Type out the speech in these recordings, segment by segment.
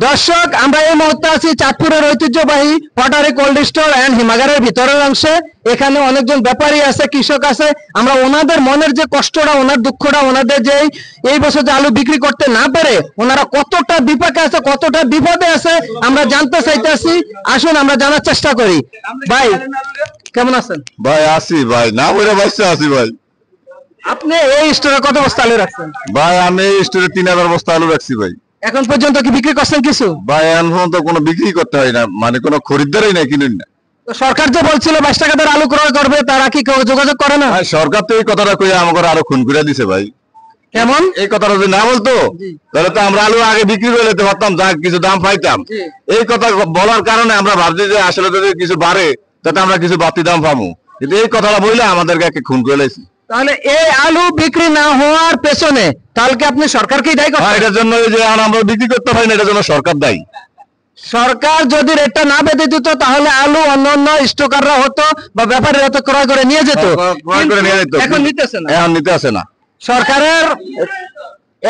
দর্শক, আমরা এই মুহূর্তে আছি চাঁদপুরের ঐতিহ্যবাহী পটারি কোল্ড স্টোর এন্ড হিমাগারের ভিতরের অংশে। এখানে অনেকজন ব্যাপারী আছে, কৃষক আছে। আমরা ওনাদের মনের যে কষ্টটা, ওনার দুঃখটা, ওনাদের যে এই বছর যে আলু বিক্রি করতে না পারে ওনারা কতটা বিপাকে আছে, কতটা বিপদে আছে আমরা জানতে চাইতেছি। আসুন আমরা জানার চেষ্টা করি। ভাই কেমন আছেন? ভাই আছি ভাই, না বলে বাচ্চা আছি ভাই। আপনি এই স্টোরে কত বস্তা আলু রাখছেন? ভাই আমি এই স্টোরে 3000 বস্তা আলু রাখছি ভাই। এখন পর্যন্ত কি বিক্রি করছেন কিছু? ভাই এখন পর্যন্ত কোনো বিক্রি করতে হয় না, মানে কোনো খরিদ্দারই নাই, কিনুন না। সরকার যে বলছিল 22 টাকা দরে আলু ক্রয় করবে, তারা কি যোগাযোগ করে না? ভাই সরকার তো এই কথাটা কইয়া আমাকে আরো খুন করে দিছে ভাই। কেমন? এই কথাটা যদি না বলতো তাহলে তো আমরা আলু আগে বিক্রি করে নিতে পারতাম, যা কিছু দাম পাইতাম। এই কথা বলার কারণে আমরা ভাবছি যে আসলে যদি কিছু বাড়ে তাতে আমরা কিছু বাড়তি দাম পাবো, কিন্তু এই কথাটা বললে আমাদেরকে খুন করে লাইছি। তাহলে এই আলু বিক্রি না হওয়ার পেছনে তাহলে কি আপনি সরকারকেই দায়ী করছেন? এটার জন্য এই যে আমরা বিক্রি করতে পারি না, এটার জন্য সরকার দায়ী। সরকার যদি রেটটা না বেঁধে দিত তাহলে আলু অন্য স্টকাররা হতো বা ব্যাপারী হতো, ক্রয় করে নিয়ে যেত। এখন নিতেছে না, এখন নিতে আসে না সরকারের।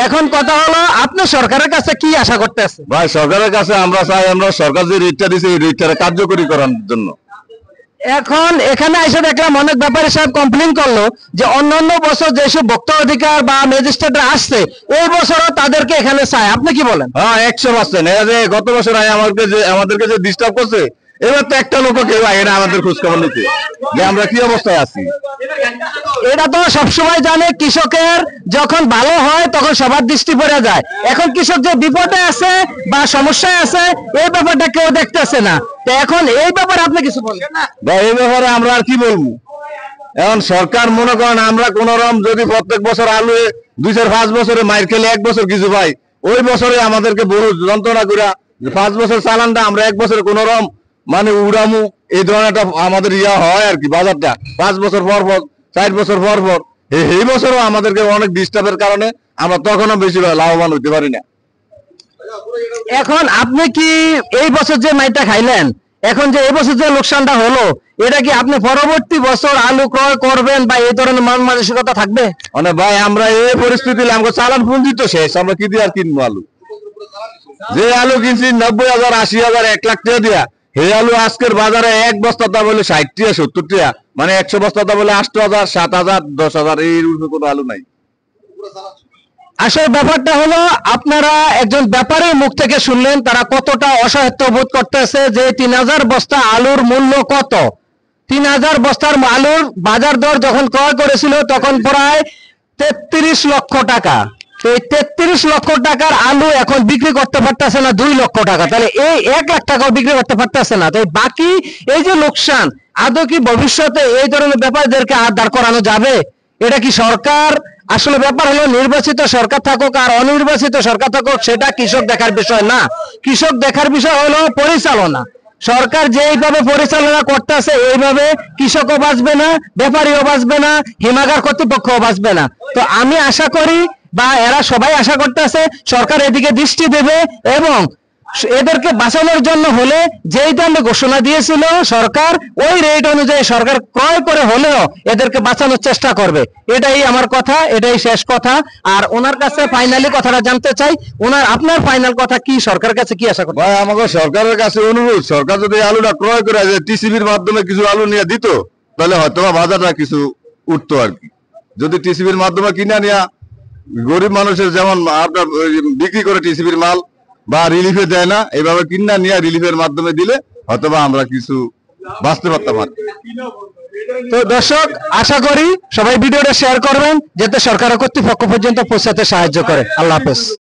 এখন কথা হলো, আপনি সরকারের কাছে কি আশা করতেছেন? ভাই সরকারের কাছে আমরা চাই, আমরা সরকার যে রেটটা দিছে এই রেটটা কার্যকরী করার জন্য। এখন এখানে এসে দেখলাম অনেক ব্যাপারী সাহেব কমপ্লেন করলো যে অন্যান্য বছর যেসব ভোক্তা অধিকার বা ম্যাজিস্ট্রেটরা আসছে এই বছরও তাদেরকে এখানে চায়। আপনি কি বলেন? হ্যাঁ 100%। এই যে গত বছর আমাদেরকে যে ডিস্টার্ব করছে, এবার তো একটা লোক কেউ আয় না আমাদের খোঁজ খবর নিতে যে আমরা কি অবস্থায় আছি। এটা তো সবসময় জানে, কৃষকের যখন ভালো হয় তখন সবার দৃষ্টি পড়ে যায়। এখন কৃষক যে বিপদে আছে বা সমস্যায় আছে এই ব্যাপারটা কেউ দেখতেছে না। তো এখন এই ব্যাপারে আপনি কিছু বলেন? ভাই এই ব্যাপারে আমরা আর কি বলবো। এখন সরকার মনে করেন আমরা কোন রকম যদি প্রত্যেক বছর আলু 2-5 বছরে মাইর খেলে 1 বছর কিছু পাই, ওই বছরে আমাদেরকে বড় যন্ত্রণা করে 5 বছর চালানটা আমরা 1 বছরে কোন রকম মানে উড়ামু, এই ধরনের একটা আমাদের ইয়া হয় আর কি। বাজারটা 5 বছর পর পর, 4 বছর পর পর, এই বছরও আমাদেরকে অনেক ডিস্টার্বের কারণে আমরা তখনও বেশি লাভবান হইতে পারি না। এখন আপনি কি এই বছর যে মাইটা খাইলেন, এখন যে এই বছর যে লোকসানটা হলো, এটা কি আপনি পরবর্তী বছর আলু ক্রয় করবেন বা এই ধরনের মান মানসিকতা থাকবে? মানে ভাই আমরা এই পরিস্থিতি আমাকে চালান পুঁজি তো শেষ, আমরা কি দিয়ে আর কিনবো আলু? যে আলু কিনছি 90,000, 80,000, 1 লাখ টাকা দিয়া, এই আলু আজকের বাজারে 1 বস্তা দাম বলে 60 টাকা 70 টাকা, মানে 100 বস্তা দাম বলে 8,000, 7,000, 10,000, এই রূপে কোনো আলু নাই। আসলে ব্যাপারটা হলো, আপনারা একজন ব্যাপারীর মুখ থেকে শুনলেন তারা কতটা অসহায়ত্ব বোধ করতেছে যে 3000 বস্তা আলুর মূল্য কত। 3000 বস্তার আলুর বাজার দর যখন ক্রয় করেছিল তখন প্রায় 33 লক্ষ টাকা। তো এই 33 লক্ষ টাকার আলু এখন বিক্রি করতে পারতেছে না 2 লক্ষ টাকা, তাহলে এই 1 লাখ টাকাও বিক্রি করতে পারতেছে না। তাই বাকি এই যে লোকসান, আদৌ কি ভবিষ্যতে এই ধরনের ব্যাপারীদেরকে আর দাঁড় করানো যাবে? এটা কি সরকার, আসলে ব্যাপার হলো নির্বাচিত সরকার থাকুক আর অনির্বাচিত সরকার থাকুক সেটা কৃষক দেখার বিষয় না। কৃষক দেখার বিষয় হলো পরিচালনা। সরকার যেইভাবে পরিচালনা করতেছে এইভাবে কৃষকও বাঁচবে না, ব্যাপারীও বাঁচবে না, হিমাগার কর্তৃপক্ষও বাঁচবে না। তো আমি আশা করি বা এরা সবাই আশা করতেছে সরকার এদিকে দৃষ্টি দেবে এবং এদেরকে বাঁচানোর জন্য হলে যেই দামে ঘোষণা দিয়েছিল সরকার, ওই রেট অনুযায়ী সরকার ক্রয় করে হলেও এদেরকে বাঁচানোর চেষ্টা করবে। এটাই আমার কথা, এটাই শেষ কথা। আর ওনার কাছে ফাইনালি কথাটা জানতে চাই, আপনার ফাইনাল কথা কি, সরকারের কাছে কি আশা করেন? ভাই আমাকে সরকারের কাছে অনুরোধ, সরকার যদি আলুটা ক্রয় করে টিসিবির মাধ্যমে কিছু আলু নিয়ে দিত তাহলে হয়তো বাজারটা কিছু উঠতো আর কি। যদি টিসিবির মাধ্যমে কিনে নিয়ে গরিব মানুষের যেমন আপনার বিক্রি করে টিসিবির মাল বা রিলিফে দেয় না, এইভাবে কিনা নিয়ে রিলিফের মাধ্যমে দিলে হয়তোবা আমরা কিছু বাঁচতে পারতাম আর। তো দর্শক, আশা করি সবাই ভিডিওটা শেয়ার করবেন যাতে সরকার কর্তৃপক্ষ পর্যন্ত পৌঁছাতে সাহায্য করে। আল্লাহ হাফেজ।